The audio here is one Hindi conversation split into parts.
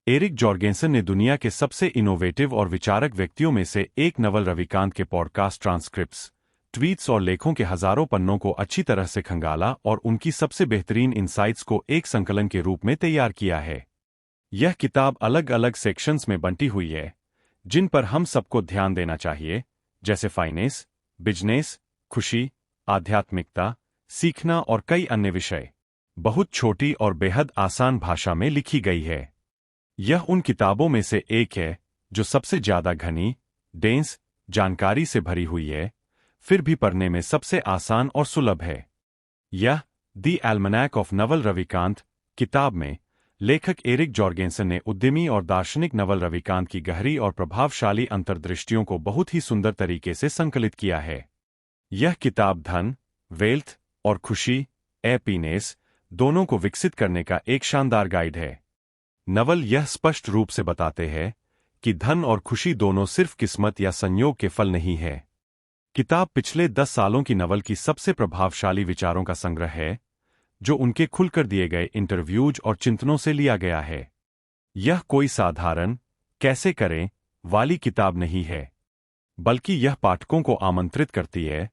एरिक जॉर्गेंसन ने दुनिया के सबसे इनोवेटिव और विचारक व्यक्तियों में से एक नवल रविकांत के पॉडकास्ट ट्रांसक्रिप्ट्स, ट्वीट्स और लेखों के हजारों पन्नों को अच्छी तरह से खंगाला और उनकी सबसे बेहतरीन इनसाइट्स को एक संकलन के रूप में तैयार किया है। यह किताब अलग अलग सेक्शंस में बंटी हुई है, जिन पर हम सबको ध्यान देना चाहिए, जैसे फाइनेंस, बिजनेस, खुशी, आध्यात्मिकता, सीखना और कई अन्य विषय। बहुत छोटी और बेहद आसान भाषा में लिखी गई है। यह उन किताबों में से एक है जो सबसे ज्यादा घनी, डेंस जानकारी से भरी हुई है, फिर भी पढ़ने में सबसे आसान और सुलभ है। यह the almanac of Naval Ravikant किताब में लेखक एरिक जॉर्गेंसन ने उद्यमी और दार्शनिक नवल रविकांत की गहरी और प्रभावशाली अंतर्दृष्टियों को बहुत ही सुंदर तरीके से संकलित किया है। यह किताब धन, वेल्थ और खुशी, हैप्पीनेस दोनों को विकसित करने का एक शानदार गाइड है। नवल यह स्पष्ट रूप से बताते हैं कि धन और खुशी दोनों सिर्फ किस्मत या संयोग के फल नहीं है। किताब पिछले 10 सालों की नवल की सबसे प्रभावशाली विचारों का संग्रह है, जो उनके खुलकर दिए गए इंटरव्यूज और चिंतनों से लिया गया है। यह कोई साधारण कैसे करें वाली किताब नहीं है, बल्कि यह पाठकों को आमंत्रित करती है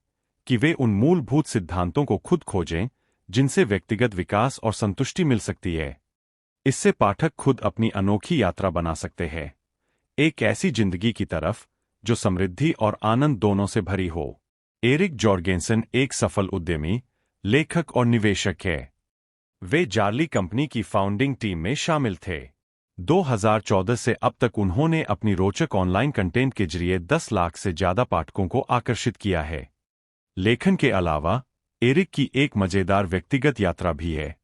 कि वे उन मूलभूत सिद्धांतों को खुद खोजें जिनसे व्यक्तिगत विकास और संतुष्टि मिल सकती है। इससे पाठक खुद अपनी अनोखी यात्रा बना सकते हैं, एक ऐसी जिंदगी की तरफ जो समृद्धि और आनंद दोनों से भरी हो। एरिक जॉर्गेंसन एक सफल उद्यमी, लेखक और निवेशक है। वे जार्ली कंपनी की फाउंडिंग टीम में शामिल थे। 2014 से अब तक उन्होंने अपनी रोचक ऑनलाइन कंटेंट के जरिए 10 लाख से ज्यादा पाठकों को आकर्षित किया है। लेखन के अलावा एरिक की एक मजेदार व्यक्तिगत यात्रा भी है।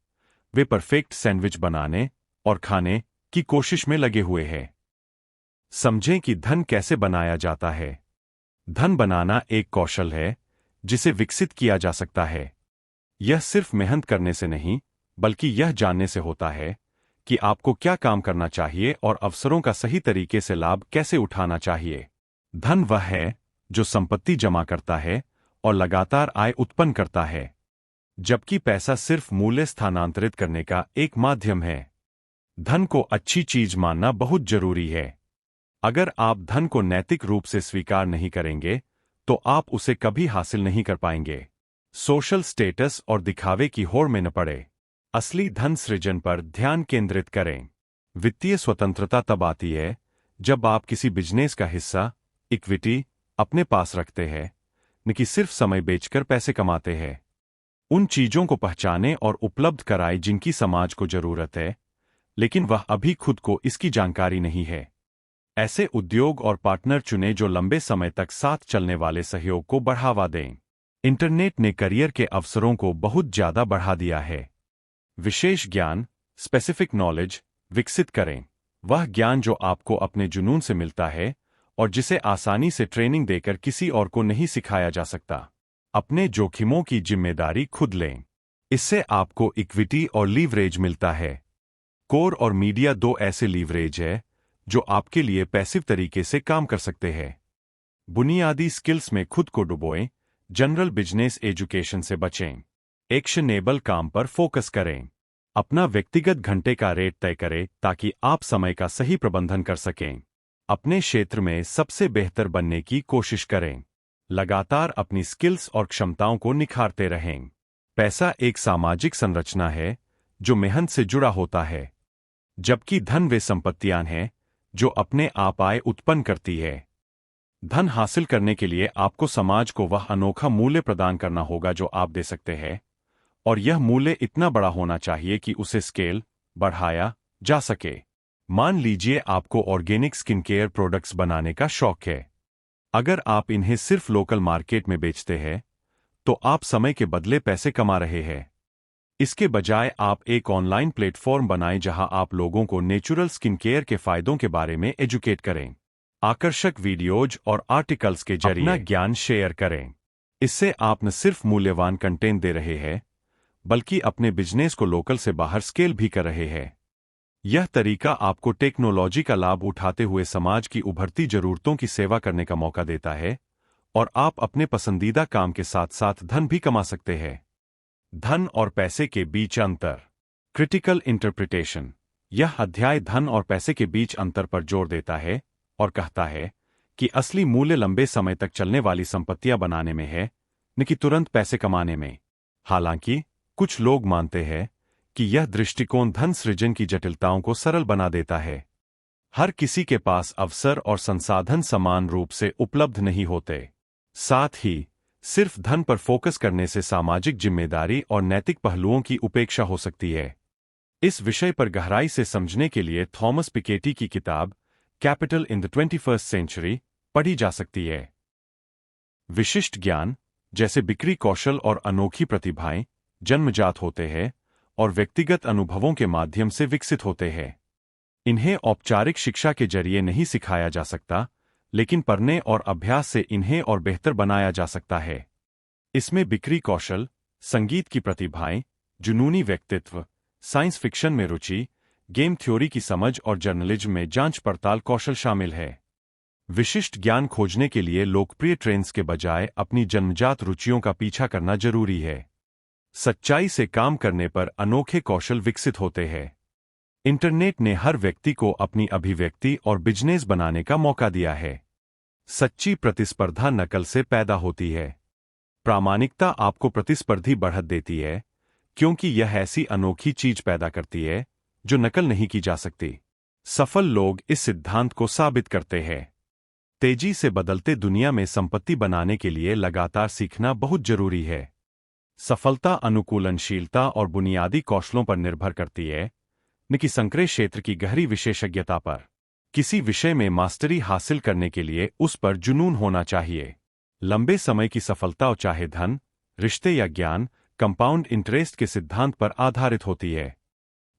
वे परफेक्ट सैंडविच बनाने और खाने की कोशिश में लगे हुए हैं। समझें कि धन कैसे बनाया जाता है। धन बनाना एक कौशल है जिसे विकसित किया जा सकता है। यह सिर्फ मेहनत करने से नहीं, बल्कि यह जानने से होता है कि आपको क्या काम करना चाहिए और अवसरों का सही तरीके से लाभ कैसे उठाना चाहिए। धन वह है जो संपत्ति जमा करता है और लगातार आय उत्पन्न करता है, जबकि पैसा सिर्फ मूल्य स्थानांतरित करने का एक माध्यम है। धन को अच्छी चीज मानना बहुत जरूरी है। अगर आप धन को नैतिक रूप से स्वीकार नहीं करेंगे, तो आप उसे कभी हासिल नहीं कर पाएंगे। सोशल स्टेटस और दिखावे की होड़ में न पड़े। असली धन सृजन पर ध्यान केंद्रित करें। वित्तीय स्वतंत्रता तब आती है जब आप किसी बिजनेस का हिस्सा, इक्विटी, अपने पास रखते हैं, न कि सिर्फ समय बेचकर पैसे कमाते हैं। उन चीजों को पहचाने और उपलब्ध कराएं जिनकी समाज को जरूरत है, लेकिन वह अभी खुद को इसकी जानकारी नहीं है। ऐसे उद्योग और पार्टनर चुनें जो लंबे समय तक साथ चलने वाले सहयोग को बढ़ावा दें। इंटरनेट ने करियर के अवसरों को बहुत ज्यादा बढ़ा दिया है। विशेष ज्ञान, स्पेसिफिक नॉलेज विकसित करें। वह ज्ञान जो आपको अपने जुनून से मिलता है और जिसे आसानी से ट्रेनिंग देकर किसी और को नहीं सिखाया जा सकता। अपने जोखिमों की जिम्मेदारी खुद लें। इससे आपको इक्विटी और लीवरेज मिलता है। कोर और मीडिया दो ऐसे लीवरेज है जो आपके लिए पैसिव तरीके से काम कर सकते हैं। बुनियादी स्किल्स में खुद को डुबोएं, जनरल बिजनेस एजुकेशन से बचें। एक्शनेबल काम पर फोकस करें। अपना व्यक्तिगत घंटे का रेट तय करें ताकि आप समय का सही प्रबंधन कर सकें। अपने क्षेत्र में सबसे बेहतर बनने की कोशिश करें। लगातार अपनी स्किल्स और क्षमताओं को निखारते रहें। पैसा एक सामाजिक संरचना है जो मेहनत से जुड़ा होता है, जबकि धन वे संपत्तियां हैं जो अपने आप आय उत्पन्न करती है। धन हासिल करने के लिए आपको समाज को वह अनोखा मूल्य प्रदान करना होगा जो आप दे सकते हैं, और यह मूल्य इतना बड़ा होना चाहिए कि उसे स्केल बढ़ाया जा सके। मान लीजिए आपको ऑर्गेनिक स्किन केयर प्रोडक्ट्स बनाने का शौक है। अगर आप इन्हें सिर्फ लोकल मार्केट में बेचते हैं, तो आप समय के बदले पैसे कमा रहे हैं। इसके बजाय आप एक ऑनलाइन प्लेटफॉर्म बनाएं जहां आप लोगों को नेचुरल स्किन केयर के फायदों के बारे में एजुकेट करें। आकर्षक वीडियोज और आर्टिकल्स के जरिए अपना ज्ञान शेयर करें। इससे आप न सिर्फ मूल्यवान कंटेंट दे रहे हैं, बल्कि अपने बिजनेस को लोकल से बाहर स्केल भी कर रहे हैं। यह तरीका आपको टेक्नोलॉजी का लाभ उठाते हुए समाज की उभरती जरूरतों की सेवा करने का मौका देता है, और आप अपने पसंदीदा काम के साथ साथ धन भी कमा सकते हैं। धन और पैसे के बीच अंतर। Critical interpretation. यह अध्याय धन और पैसे के बीच अंतर पर जोर देता है और कहता है कि असली मूल्य लंबे समय तक चलने वाली संपत्तियां बनाने में है, न कि तुरंत पैसे कमाने में। हालांकि कुछ लोग मानते हैं कि यह दृष्टिकोण धन सृजन की जटिलताओं को सरल बना देता है। हर किसी के पास अवसर और संसाधन समान रूप से उपलब्ध नहीं होते। साथ ही सिर्फ धन पर फोकस करने से सामाजिक जिम्मेदारी और नैतिक पहलुओं की उपेक्षा हो सकती है। इस विषय पर गहराई से समझने के लिए थॉमस पिकेटी की किताब capital in the 21st century पढ़ी जा सकती है। विशिष्ट ज्ञान, जैसे बिक्री कौशल और अनोखी प्रतिभाएं, जन्मजात होते हैं और व्यक्तिगत अनुभवों के माध्यम से विकसित होते हैं। इन्हें औपचारिक शिक्षा के जरिए नहीं सिखाया जा सकता, लेकिन पढ़ने और अभ्यास से इन्हें और बेहतर बनाया जा सकता है। इसमें बिक्री कौशल, संगीत की प्रतिभाएं, जुनूनी व्यक्तित्व, साइंस फिक्शन में रुचि, गेम थ्योरी की समझ और जर्नलिज्म में जांच पड़ताल कौशल शामिल है। विशिष्ट ज्ञान खोजने के लिए लोकप्रिय ट्रेंड्स के बजाय अपनी जन्मजात रुचियों का पीछा करना जरूरी है। सच्चाई से काम करने पर अनोखे कौशल विकसित होते हैं। इंटरनेट ने हर व्यक्ति को अपनी अभिव्यक्ति और बिजनेस बनाने का मौका दिया है। सच्ची प्रतिस्पर्धा नकल से पैदा होती है। प्रामाणिकता आपको प्रतिस्पर्धी बढ़त देती है, क्योंकि यह ऐसी अनोखी चीज पैदा करती है जो नकल नहीं की जा सकती। सफल लोग इस सिद्धांत को साबित करते हैं। तेजी से बदलते दुनिया में संपत्ति बनाने के लिए लगातार सीखना बहुत जरूरी है। सफलता अनुकूलनशीलता और बुनियादी कौशलों पर निर्भर करती है, न कि संक्रेय क्षेत्र की गहरी विशेषज्ञता पर। किसी विषय में मास्टरी हासिल करने के लिए उस पर जुनून होना चाहिए। लंबे समय की सफलता चाहे धन, रिश्ते या ज्ञान, कंपाउंड इंटरेस्ट के सिद्धांत पर आधारित होती है।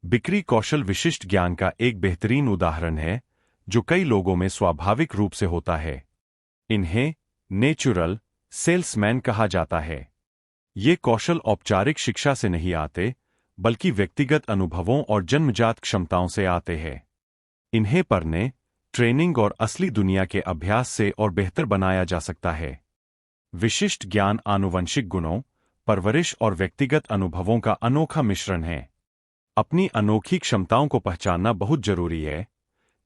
बिक्री कौशल विशिष्ट ज्ञान का एक बेहतरीन उदाहरण है, जो कई लोगों में स्वाभाविक रूप से होता है। इन्हें नेचुरल सेल्समैन कहा जाता है। ये कौशल औपचारिक शिक्षा से नहीं आते, बल्कि व्यक्तिगत अनुभवों और जन्मजात क्षमताओं से आते हैं। इन्हें पढ़ने, ट्रेनिंग और असली दुनिया के अभ्यास से और बेहतर बनाया जा सकता है। विशिष्ट ज्ञान आनुवंशिक गुणों, परवरिश और व्यक्तिगत अनुभवों का अनोखा मिश्रण है। अपनी अनोखी क्षमताओं को पहचानना बहुत जरूरी है,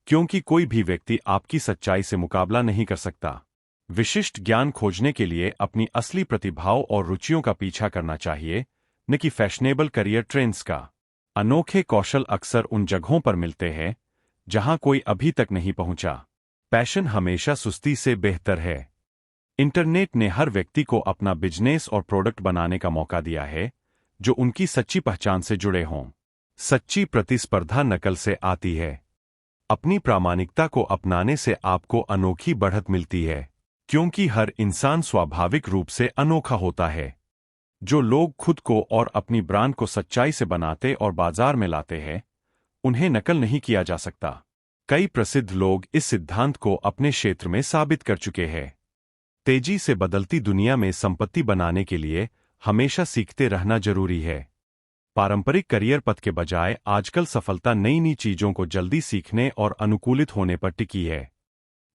क्योंकि कोई भी व्यक्ति आपकी सच्चाई से मुकाबला नहीं कर सकता। विशिष्ट ज्ञान खोजने के लिए अपनी असली प्रतिभाओं और रुचियों का पीछा करना चाहिए, न कि फैशनेबल करियर ट्रेंड्स का। अनोखे कौशल अक्सर उन जगहों पर मिलते हैं जहां कोई अभी तक नहीं पहुंचा। पैशन हमेशा सुस्ती से बेहतर है। इंटरनेट ने हर व्यक्ति को अपना बिजनेस और प्रोडक्ट बनाने का मौका दिया है, जो उनकी सच्ची पहचान से जुड़े हों। सच्ची प्रतिस्पर्धा नकल से आती है। अपनी प्रामाणिकता को अपनाने से आपको अनोखी बढ़त मिलती है, क्योंकि हर इंसान स्वाभाविक रूप से अनोखा होता है। जो लोग खुद को और अपनी ब्रांड को सच्चाई से बनाते और बाजार में लाते हैं, उन्हें नकल नहीं किया जा सकता। कई प्रसिद्ध लोग इस सिद्धांत को अपने क्षेत्र में साबित कर चुके हैं। तेजी से बदलती दुनिया में संपत्ति बनाने के लिए हमेशा सीखते रहना जरूरी है। पारंपरिक करियर पथ के बजाय आजकल सफलता नई नई चीजों को जल्दी सीखने और अनुकूलित होने पर टिकी है।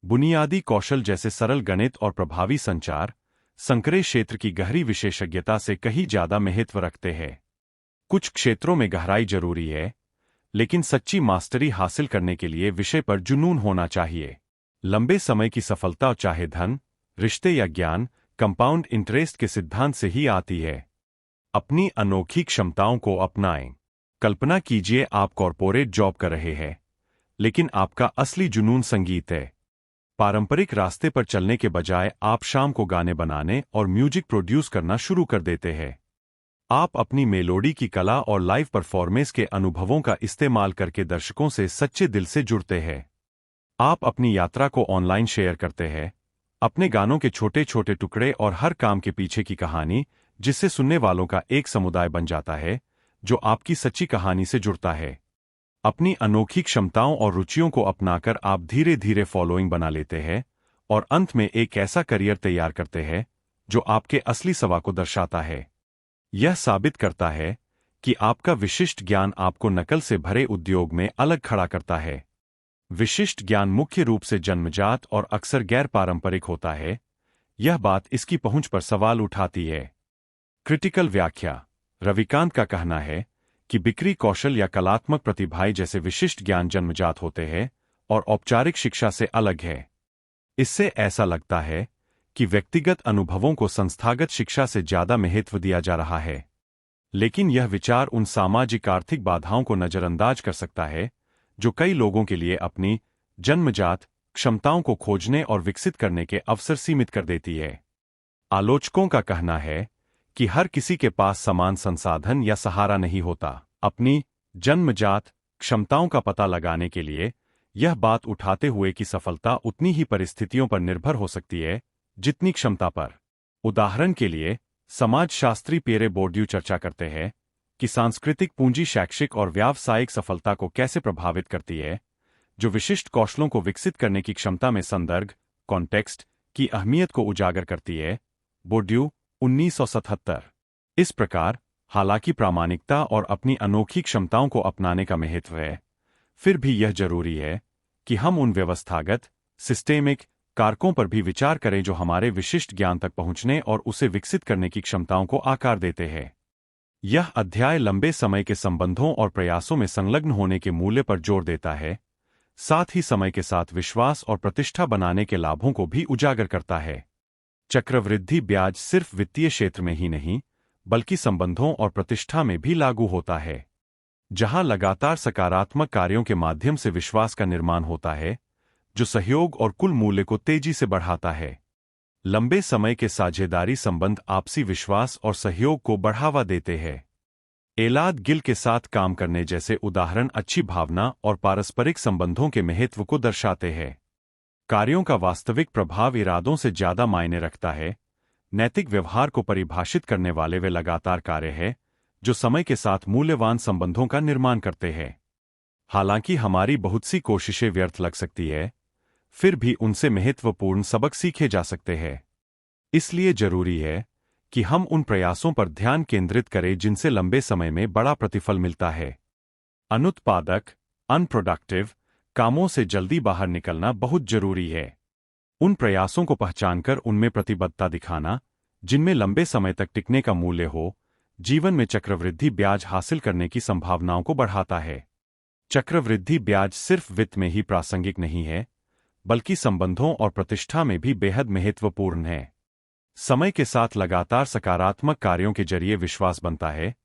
बुनियादी कौशल जैसे सरल गणित और प्रभावी संचार, संक्रेय क्षेत्र की गहरी विशेषज्ञता से कहीं ज्यादा महत्व रखते हैं। कुछ क्षेत्रों में गहराई जरूरी है, लेकिन सच्ची मास्टरी हासिल करने के लिए विषय पर जुनून होना चाहिए। लंबे समय की सफलता चाहे धन, रिश्ते या ज्ञान, कंपाउंड इंटरेस्ट के सिद्धांत से ही आती है। अपनी अनोखी क्षमताओं को अपनाएं। कल्पना कीजिए आप कॉर्पोरेट जॉब कर रहे हैं, लेकिन आपका असली जुनून संगीत है। पारंपरिक रास्ते पर चलने के बजाय आप शाम को गाने बनाने और म्यूजिक प्रोड्यूस करना शुरू कर देते हैं। आप अपनी मेलोडी की कला और लाइव परफॉर्मेंस के अनुभवों का इस्तेमाल करके दर्शकों से सच्चे दिल से जुड़ते हैं। आप अपनी यात्रा को ऑनलाइन शेयर करते हैं, अपने गानों के छोटे छोटे टुकड़े और हर काम के पीछे की कहानी, जिससे सुनने वालों का एक समुदाय बन जाता है, जो आपकी सच्ची कहानी से जुड़ता है। अपनी अनोखी क्षमताओं और रुचियों को अपनाकर आप धीरे धीरे फॉलोइंग बना लेते हैं और अंत में एक ऐसा करियर तैयार करते हैं जो आपके असली स्वभाव को दर्शाता है। यह साबित करता है कि आपका विशिष्ट ज्ञान आपको नकल से भरे उद्योग में अलग खड़ा करता है। विशिष्ट ज्ञान मुख्य रूप से जन्मजात और अक्सर गैर पारंपरिक होता है। यह बात इसकी पहुंच पर सवाल उठाती है। क्रिटिकल व्याख्या। रविकांत का कहना है कि बिक्री कौशल या कलात्मक प्रतिभाएं जैसे विशिष्ट ज्ञान जन्मजात होते हैं और औपचारिक शिक्षा से अलग है। इससे ऐसा लगता है कि व्यक्तिगत अनुभवों को संस्थागत शिक्षा से ज्यादा महत्व दिया जा रहा है। लेकिन यह विचार उन सामाजिक आर्थिक बाधाओं को नजरअंदाज कर सकता है जो कई लोगों के लिए अपनी जन्मजात क्षमताओं को खोजने और विकसित करने के अवसर सीमित कर देती है। आलोचकों का कहना है कि हर किसी के पास समान संसाधन या सहारा नहीं होता। अपनी जन्मजात क्षमताओं का पता लगाने के लिए यह बात उठाते हुए कि सफलता उतनी ही परिस्थितियों पर निर्भर हो सकती है जितनी क्षमता पर। उदाहरण के लिए समाजशास्त्री पियरे बोर्डियू चर्चा करते हैं कि सांस्कृतिक पूंजी शैक्षिक और व्यावसायिक सफलता को कैसे प्रभावित करती है, जो विशिष्ट कौशलों को विकसित करने की क्षमता में संदर्भ कॉन्टेक्स्ट की अहमियत को उजागर करती है। बोर्डियू 1977। इस प्रकार हालांकि प्रामाणिकता और अपनी अनोखी क्षमताओं को अपनाने का महत्व है, फिर भी यह जरूरी है कि हम उन व्यवस्थागत सिस्टेमिक कारकों पर भी विचार करें जो हमारे विशिष्ट ज्ञान तक पहुंचने और उसे विकसित करने की क्षमताओं को आकार देते हैं। यह अध्याय लंबे समय के संबंधों और प्रयासों में संलग्न होने के मूल्य पर जोर देता है, साथ ही समय के साथ विश्वास और प्रतिष्ठा बनाने के लाभों को भी उजागर करता है। चक्रवृद्धि ब्याज सिर्फ वित्तीय क्षेत्र में ही नहीं, बल्कि संबंधों और प्रतिष्ठा में भी लागू होता है। जहां लगातार सकारात्मक कार्यों के माध्यम से विश्वास का निर्माण होता है, जो सहयोग और कुल मूल्य को तेजी से बढ़ाता है। लंबे समय के साझेदारी संबंध आपसी विश्वास और सहयोग को बढ़ावा देते हैं। एलाद गिल के साथ काम करने जैसे उदाहरण अच्छी भावना और पारस्परिक संबंधों के महत्व को दर्शाते हैं। कार्यों का वास्तविक प्रभाव इरादों से ज्यादा मायने रखता है। नैतिक व्यवहार को परिभाषित करने वाले वे लगातार कार्य हैं जो समय के साथ मूल्यवान संबंधों का निर्माण करते हैं। हालांकि हमारी बहुत सी कोशिशें व्यर्थ लग सकती है, फिर भी उनसे महत्वपूर्ण सबक सीखे जा सकते हैं। इसलिए जरूरी है कि हम उन प्रयासों पर ध्यान केंद्रित करें जिनसे लंबे समय में बड़ा प्रतिफल मिलता है। अनुत्पादक अनप्रोडक्टिव कामों से जल्दी बाहर निकलना बहुत जरूरी है। उन प्रयासों को पहचानकर उनमें प्रतिबद्धता दिखाना जिनमें लंबे समय तक टिकने का मूल्य हो, जीवन में चक्रवृद्धि ब्याज हासिल करने की संभावनाओं को बढ़ाता है। चक्रवृद्धि ब्याज सिर्फ वित्त में ही प्रासंगिक नहीं है, बल्कि संबंधों और प्रतिष्ठा में भी बेहद महत्वपूर्ण है। समय के साथ लगातार सकारात्मक कार्यों के जरिए विश्वास बनता है,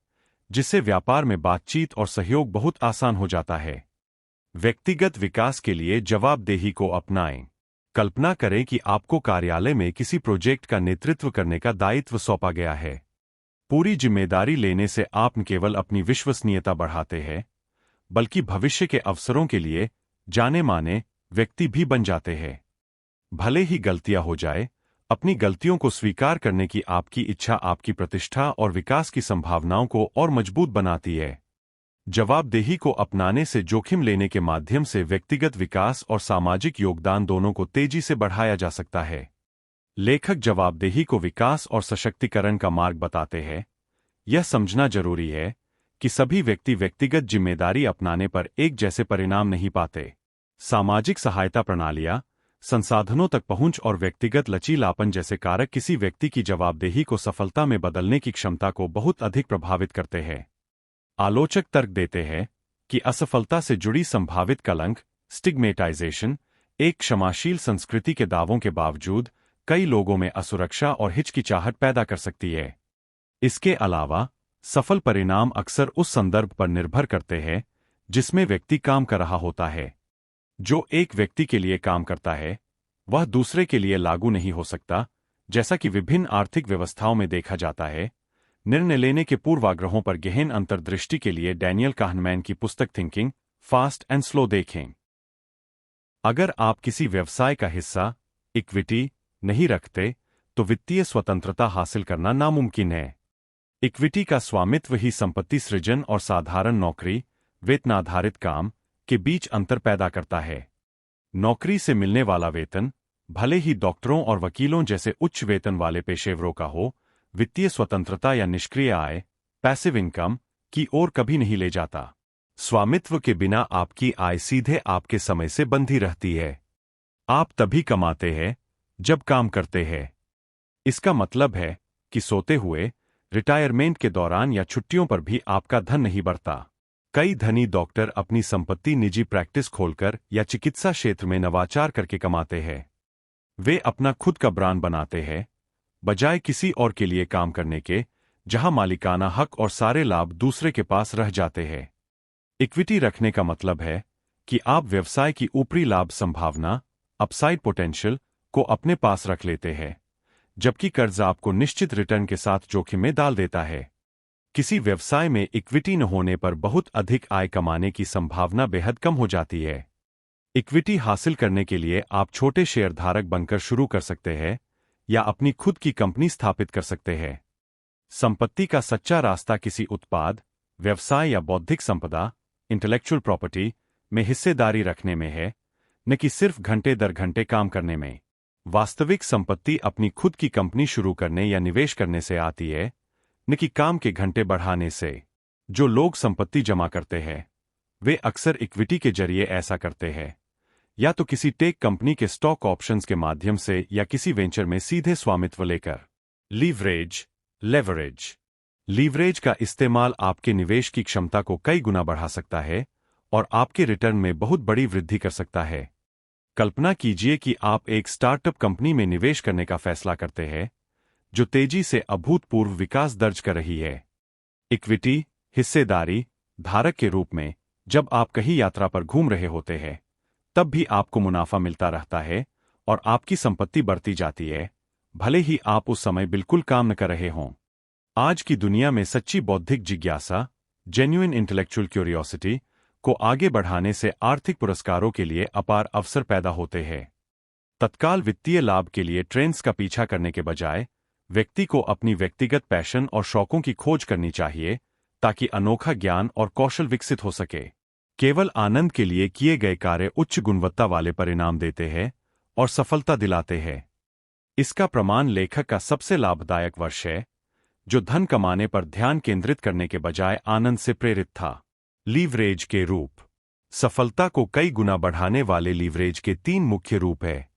जिससे व्यापार में बातचीत और सहयोग बहुत आसान हो जाता है। व्यक्तिगत विकास के लिए जवाबदेही को अपनाएं। कल्पना करें कि आपको कार्यालय में किसी प्रोजेक्ट का नेतृत्व करने का दायित्व सौंपा गया है। पूरी जिम्मेदारी लेने से आप न केवल अपनी विश्वसनीयता बढ़ाते हैं, बल्कि भविष्य के अवसरों के लिए जाने माने व्यक्ति भी बन जाते हैं। भले ही गलतियां हो जाए, अपनी गलतियों को स्वीकार करने की आपकी इच्छा आपकी प्रतिष्ठा और विकास की संभावनाओं को और मजबूत बनाती है। जवाबदेही को अपनाने से जोखिम लेने के माध्यम से व्यक्तिगत विकास और सामाजिक योगदान दोनों को तेजी से बढ़ाया जा सकता है। लेखक जवाबदेही को विकास और सशक्तिकरण का मार्ग बताते हैं। यह समझना जरूरी है कि सभी व्यक्ति व्यक्तिगत जिम्मेदारी अपनाने पर एक जैसे परिणाम नहीं पाते। सामाजिक सहायता प्रणालियां, संसाधनों तक पहुंच और व्यक्तिगत लचीलापन जैसे कारक किसी व्यक्ति की जवाबदेही को सफलता में बदलने की क्षमता को बहुत अधिक प्रभावित करते हैं। आलोचक तर्क देते हैं कि असफलता से जुड़ी संभावित कलंक स्टिग्मेटाइजेशन एक क्षमाशील संस्कृति के दावों के बावजूद कई लोगों में असुरक्षा और हिचकिचाहट पैदा कर सकती है। इसके अलावा सफल परिणाम अक्सर उस संदर्भ पर निर्भर करते हैं जिसमें व्यक्ति काम कर रहा होता है। जो एक व्यक्ति के लिए काम करता है, वह दूसरे के लिए लागू नहीं हो सकता, जैसा कि विभिन्न आर्थिक व्यवस्थाओं में देखा जाता है। निर्णय लेने के पूर्वाग्रहों पर गहन अंतर्दृष्टि के लिए डैनियल काहनमैन की पुस्तक थिंकिंग फास्ट एंड स्लो देखें। अगर आप किसी व्यवसाय का हिस्सा इक्विटी नहीं रखते, तो वित्तीय स्वतंत्रता हासिल करना नामुमकिन है। इक्विटी का स्वामित्व ही संपत्ति सृजन और साधारण नौकरी वेतनाधारित काम के बीच अंतर पैदा करता है। नौकरी से मिलने वाला वेतन, भले ही डॉक्टरों और वकीलों जैसे उच्च वेतन वाले पेशेवरों का हो, वित्तीय स्वतंत्रता या निष्क्रिय आय पैसिव इनकम की ओर कभी नहीं ले जाता। स्वामित्व के बिना आपकी आय सीधे आपके समय से बंधी रहती है। आप तभी कमाते हैं जब काम करते हैं। इसका मतलब है कि सोते हुए रिटायरमेंट के दौरान या छुट्टियों पर भी आपका धन नहीं बढ़ता। कई धनी डॉक्टर अपनी संपत्ति निजी प्रैक्टिस खोलकर या चिकित्सा क्षेत्र में नवाचार करके कमाते हैं। वे अपना खुद का ब्रांड बनाते हैं, बजाय किसी और के लिए काम करने के, जहां मालिकाना हक और सारे लाभ दूसरे के पास रह जाते हैं। इक्विटी रखने का मतलब है कि आप व्यवसाय की ऊपरी लाभ संभावना, अपसाइड पोटेंशियल, को अपने पास रख लेते हैं, जबकि कर्ज आपको निश्चित रिटर्न के साथ जोखिम में डाल देता है। किसी व्यवसाय में इक्विटी न होने पर बहुत अधिक आय कमाने की संभावना बेहद कम हो जाती है। इक्विटी हासिल करने के लिए आप छोटे शेयरधारक बनकर शुरू कर सकते हैं या अपनी खुद की कंपनी स्थापित कर सकते हैं। संपत्ति का सच्चा रास्ता किसी उत्पाद, व्यवसाय या बौद्धिक संपदा, इंटेलेक्चुअल प्रॉपर्टी, में हिस्सेदारी रखने में है, न कि सिर्फ घंटे दर घंटे काम करने में। वास्तविक संपत्ति अपनी खुद की कंपनी शुरू करने या निवेश करने से आती है, न कि काम के घंटे बढ़ाने से। जो लोग संपत्ति जमा करते हैं, वे अक्सर इक्विटी के जरिए ऐसा करते हैं, या तो किसी टेक कंपनी के स्टॉक ऑप्शंस के माध्यम से या किसी वेंचर में सीधे स्वामित्व लेकर। Leverage, leverage. लीवरेज का इस्तेमाल आपके निवेश की क्षमता को कई गुना बढ़ा सकता है और आपके रिटर्न में बहुत बड़ी वृद्धि कर सकता है। कल्पना कीजिए कि आप एक स्टार्टअप कंपनी में निवेश करने का फैसला करते हैं, जो तेजी से अभूतपूर्व विकास दर्ज कर रही है। इक्विटी, हिस्सेदारी धारक के रूप में जब आप कहीं यात्रा पर घूम रहे होते हैं, तब भी आपको मुनाफा मिलता रहता है और आपकी संपत्ति बढ़ती जाती है, भले ही आप उस समय बिल्कुल काम न कर रहे हों। आज की दुनिया में सच्ची बौद्धिक जिज्ञासा, जेन्युइन इंटेलेक्चुअल क्यूरियोसिटी, को आगे बढ़ाने से आर्थिक पुरस्कारों के लिए अपार अवसर पैदा होते हैं। तत्काल वित्तीय लाभ के लिए ट्रेंड्स का पीछा करने के बजाय व्यक्ति को अपनी व्यक्तिगत पैशन और शौकों की खोज करनी चाहिए, ताकि अनोखा ज्ञान और कौशल विकसित हो सके। केवल आनंद के लिए किए गए कार्य उच्च गुणवत्ता वाले परिणाम देते हैं और सफलता दिलाते हैं। इसका प्रमाण लेखक का सबसे लाभदायक वर्ष है, जो धन कमाने पर ध्यान केंद्रित करने के बजाय आनंद से प्रेरित था। लीवरेज के रूप। सफलता को कई गुना बढ़ाने वाले लीवरेज के 3 मुख्य रूप हैं।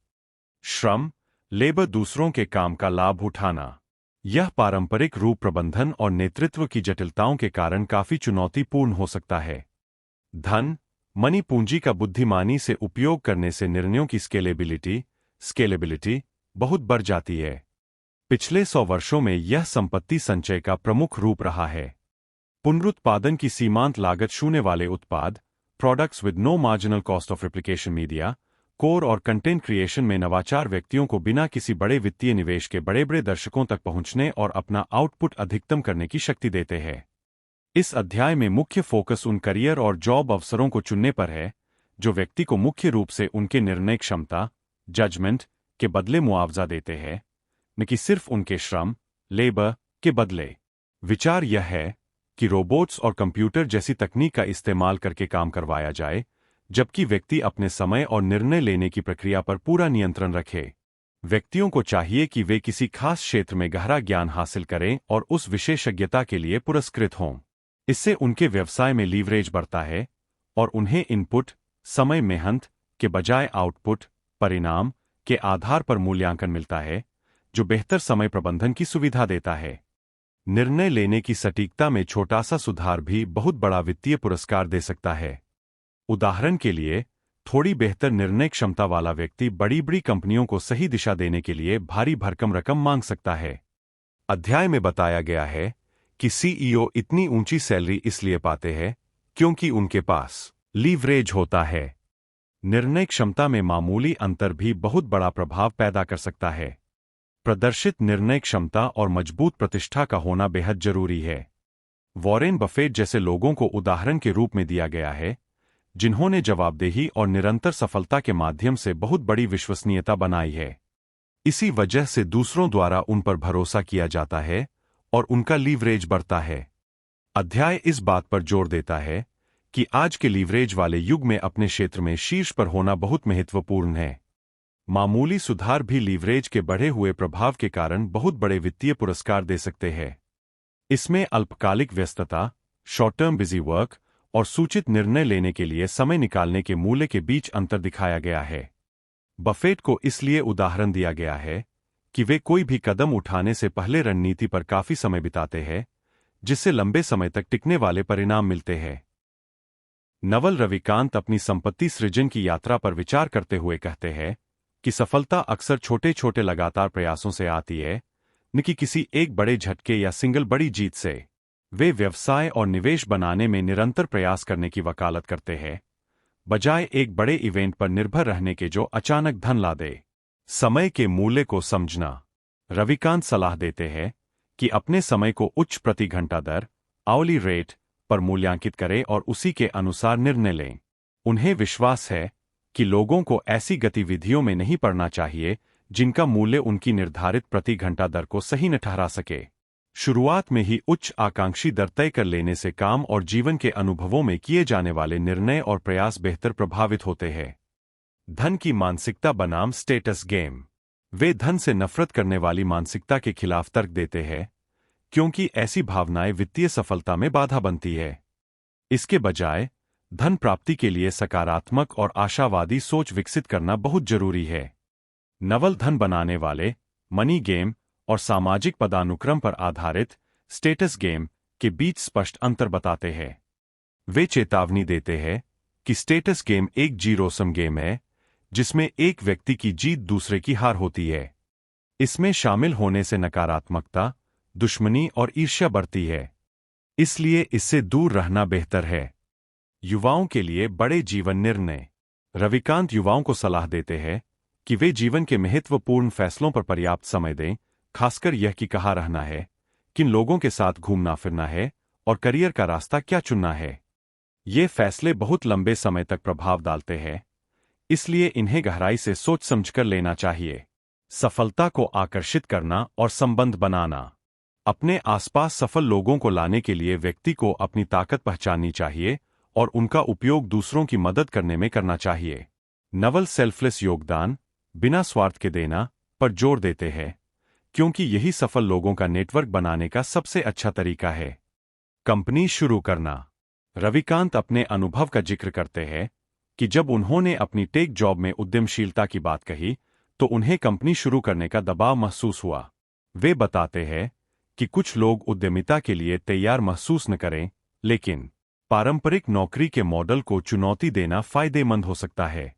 श्रम, लेबर, दूसरों के काम का लाभ उठाना। यह पारंपरिक रूप प्रबंधन और नेतृत्व की जटिलताओं के कारण काफी चुनौतीपूर्ण हो सकता है। धन, मनी, पूंजी का बुद्धिमानी से उपयोग करने से निर्णयों की स्केलेबिलिटी बहुत बढ़ जाती है। पिछले 100 वर्षों में यह संपत्ति संचय का प्रमुख रूप रहा है। पुनरुत्पादन की सीमांत लागत शून्य वाले उत्पाद, products with no marginal cost of replication, media, core और कंटेंट क्रिएशन में नवाचार व्यक्तियों को बिना किसी बड़े वित्तीय निवेश के बड़े दर्शकों तक पहुंचने और अपना आउटपुट अधिकतम करने की शक्ति देते हैं। इस अध्याय में मुख्य फोकस उन करियर और जॉब अवसरों को चुनने पर है, जो व्यक्ति को मुख्य रूप से उनके निर्णय क्षमता, जजमेंट, के बदले मुआवजा देते हैं, न कि सिर्फ उनके श्रम, लेबर, के बदले। विचार यह है कि रोबोट्स और कंप्यूटर जैसी तकनीक का इस्तेमाल करके काम करवाया जाए, जबकि व्यक्ति अपने समय और निर्णय लेने की प्रक्रिया पर पूरा नियंत्रण रखे। व्यक्तियों को चाहिए कि वे किसी खास क्षेत्र में गहरा ज्ञान हासिल करें और उस विशेषज्ञता के लिए पुरस्कृत हों। इससे उनके व्यवसाय में लीवरेज बढ़ता है और उन्हें इनपुट, समय, मेहनत के बजाय आउटपुट, परिणाम, के आधार पर मूल्यांकन मिलता है, जो बेहतर समय प्रबंधन की सुविधा देता है। निर्णय लेने की सटीकता में छोटा सा सुधार भी बहुत बड़ा वित्तीय पुरस्कार दे सकता है। उदाहरण के लिए, थोड़ी बेहतर निर्णय क्षमता वाला व्यक्ति बड़ी कंपनियों को सही दिशा देने के लिए भारी भरकम रकम मांग सकता है। अध्याय में बताया गया है कि सीईओ इतनी ऊंची सैलरी इसलिए पाते हैं क्योंकि उनके पास लीवरेज होता है। निर्णय क्षमता में मामूली अंतर भी बहुत बड़ा प्रभाव पैदा कर सकता है। प्रदर्शित निर्णय क्षमता और मजबूत प्रतिष्ठा का होना बेहद जरूरी है। वॉरेन बफेट जैसे लोगों को उदाहरण के रूप में दिया गया है, जिन्होंने जवाबदेही और निरंतर सफलता के माध्यम से बहुत बड़ी विश्वसनीयता बनाई है। इसी वजह से दूसरों द्वारा उन पर भरोसा किया जाता है और उनका लीवरेज बढ़ता है। अध्याय इस बात पर जोर देता है कि आज के लीवरेज वाले युग में अपने क्षेत्र में शीर्ष पर होना बहुत महत्वपूर्ण है। मामूली सुधार भी लीवरेज के बढ़े हुए प्रभाव के कारण बहुत बड़े वित्तीय पुरस्कार दे सकते हैं। इसमें अल्पकालिक व्यस्तता, शॉर्ट टर्म बिजी वर्क और सूचित निर्णय लेने के लिए समय निकालने के मूल्य के बीच अंतर दिखाया गया है। बफेट को इसलिए उदाहरण दिया गया है कि वे कोई भी कदम उठाने से पहले रणनीति पर काफी समय बिताते हैं, जिससे लंबे समय तक टिकने वाले परिणाम मिलते हैं। नवल रविकांत अपनी संपत्ति सृजन की यात्रा पर विचार करते हुए कहते हैं कि सफलता अक्सर छोटे छोटे लगातार प्रयासों से आती है, न कि किसी एक बड़े झटके या सिंगल बड़ी जीत से। वे व्यवसाय और निवेश बनाने में निरंतर प्रयास करने की वकालत करते हैं, बजाय एक बड़े इवेंट पर निर्भर रहने के जो अचानक धन ला दे। समय के मूल्य को समझना। रविकांत सलाह देते हैं कि अपने समय को उच्च प्रति घंटा दर आवर्ली रेट पर मूल्यांकित करें और उसी के अनुसार निर्णय लें। उन्हें विश्वास है कि लोगों को ऐसी गतिविधियों में नहीं पड़ना चाहिए जिनका मूल्य उनकी निर्धारित प्रति घंटा दर को सही न ठहरा सके। शुरुआत में ही उच्च आकांक्षी दर तय कर लेने से काम और जीवन के अनुभवों में किए जाने वाले निर्णय और प्रयास बेहतर प्रभावित होते हैं। धन की मानसिकता बनाम स्टेटस गेम। वे धन से नफरत करने वाली मानसिकता के खिलाफ तर्क देते हैं, क्योंकि ऐसी भावनाएं वित्तीय सफलता में बाधा बनती है। इसके बजाय धन प्राप्ति के लिए सकारात्मक और आशावादी सोच विकसित करना बहुत जरूरी है। नवल धन बनाने वाले मनी गेम और सामाजिक पदानुक्रम पर आधारित स्टेटस गेम के बीच स्पष्ट अंतर बताते हैं। वे चेतावनी देते हैं कि स्टेटस गेम एक जीरो सम गेम है, जिसमें एक व्यक्ति की जीत दूसरे की हार होती है। इसमें शामिल होने से नकारात्मकता, दुश्मनी और ईर्ष्या बढ़ती है, इसलिए इससे दूर रहना बेहतर है। युवाओं के लिए बड़े जीवन निर्णय। रविकांत युवाओं को सलाह देते हैं कि वे जीवन के महत्वपूर्ण फैसलों पर पर्याप्त समय दें, खासकर यह कि कहाँ रहना है, किन लोगों के साथ घूमना फिरना है और करियर का रास्ता क्या चुनना है। ये फैसले बहुत लंबे समय तक प्रभाव डालते हैं, इसलिए इन्हें गहराई से सोच समझकर लेना चाहिए। सफलता को आकर्षित करना और संबंध बनाना। अपने आसपास सफल लोगों को लाने के लिए व्यक्ति को अपनी ताकत पहचाननी चाहिए और उनका उपयोग दूसरों की मदद करने में करना चाहिए। नवल सेल्फलेस योगदान, बिना स्वार्थ के देना पर जोर देते हैं, क्योंकि यही सफल लोगों का नेटवर्क बनाने का सबसे अच्छा तरीका है। कंपनी शुरू करना। रविकांत अपने अनुभव का जिक्र करते हैं कि जब उन्होंने अपनी टेक जॉब में उद्यमशीलता की बात कही तो उन्हें कंपनी शुरू करने का दबाव महसूस हुआ। वे बताते हैं कि कुछ लोग उद्यमिता के लिए तैयार महसूस न करें, लेकिन पारंपरिक नौकरी के मॉडल को चुनौती देना फायदेमंद हो सकता है।